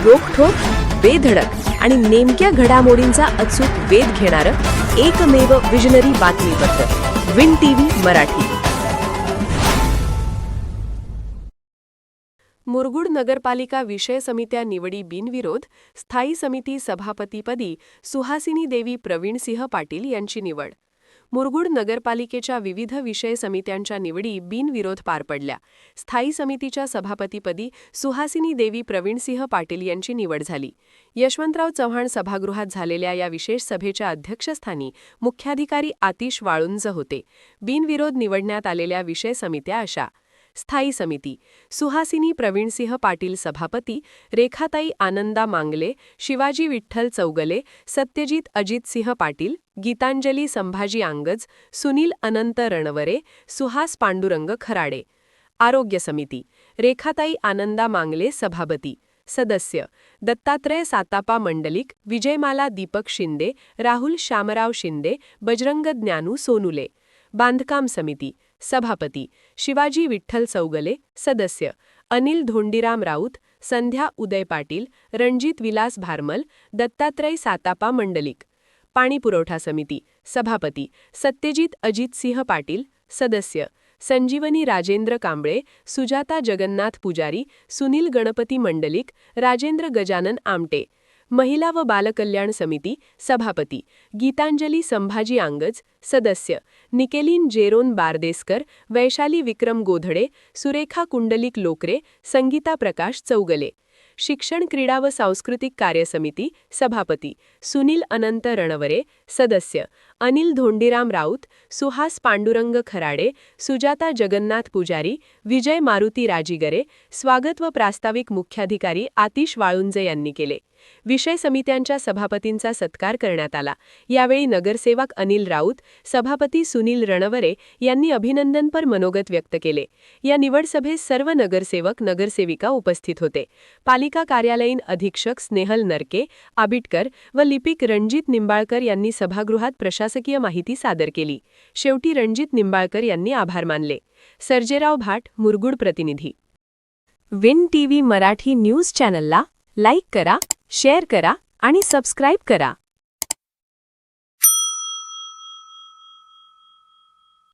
रोखठोक, बेधडक आणि नेमक्या घडामोडींचा अचूक वेध घेणारं एकमेव विजनरी बातमीपत्र विन टीव्ही मराठी. मुरगुड नगरपालिका विषय समित्या निवडी बिनविरोध. स्थायी समिती सभापतीपदी सुहासिनी देवी प्रवीणसिंह पाटील यांची निवड. मुरगुड नगरपालिकेच्या विविध विषय समित्यांच्या निवडी बिनविरोध पार पडल्या. स्थायी समितीच्या सभापतीपदी सुहासिनी देवी प्रवीणसिंह पाटील यांची निवड झाली. यशवंतराव चव्हाण सभागृहात झालेल्या या विशेष सभेच्या अध्यक्षस्थानी मुख्याधिकारी आतिश वाळुंज होते. बिनविरोध निवडण्यात आलेल्या विषय समित्या अशा: स्थायी समिती सुहासिनी प्रवीणसिंह पाटील सभापती, रेखाताई आनंदा मांगले, शिवाजी विठ्ठल चौगले, सत्यजित अजितसिंह पाटील, गीतांजली संभाजी आंगज, सुनील अनंत रणवरे, सुहास पांडुरंग खराडे. आरोग्य समिती रेखाताई आनंदा मांगले सभापती, सदस्य दत्तात्रय सातापा मंडलिक, विजयमाला दीपक शिंदे, राहुल श्यामराव शिंदे, बजरंग ज्ञानू सोनुले. बांधकाम समिती सभापती शिवाजी विठ्ठल चौगले, सदस्य अनिल धोंडीराम राऊत, संध्या उदय पाटील, रणजित विलास भारमल, दत्तात्रय सातापा मंडलिक. पाणीपुरवठा समिती सभापती सत्यजित अजितसिंह पाटील, सदस्य संजीवनी राजेंद्र कांबळे, सुजाता जगन्नाथ पुजारी, सुनील गणपती मंडलिक, राजेंद्र गजानन आमटे. महिला व बालकल्याण समिती सभापती गीतांजली संभाजी आंगज, सदस्य निकेलिन जेरोन बारदेसकर, वैशाली विक्रम गोधडे, सुरेखा कुंडलिक लोकरे, संगीता प्रकाश चौगले. शिक्षण क्रीडा व सांस्कृतिक कार्य समिती सभापती सुनील अनंत रणवरे, सदस्य अनिल धोंडीराम राऊत, सुहास पांडुरंग खराडे, सुजाता जगन्नाथ पुजारी, विजय मारुती राजीगरे. स्वागत व प्रास्ताविक मुख्याधिकारी आतिश वाळुंजे यांनी केले. विषय समित्यांच्या सभापतींचा सत्कार करण्यात आला. यावेळी नगरसेवक अनिल राऊत, सभापती सुनील रणवरे यांनी अभिनंदनपर मनोगत व्यक्त केले. या निवड सभेस सर्व नगरसेवक नगरसेविका उपस्थित होते. पालिका कार्यालयीन अधीक्षक स्नेहल नरके, आबिटकर व लिपिक रणजित निंबाळकर यांनी सभागृहात प्रशासकीय माहिती सादर केली. शेवटी रणजित निंबाळकर यांनी आभार मानले. सर्जेराव भाट, मुरगुड प्रतिनिधी. विन टीव्ही मराठी न्यूज चॅनलला लाईक करा, शेअर करा आणि सबस्क्राईब करा.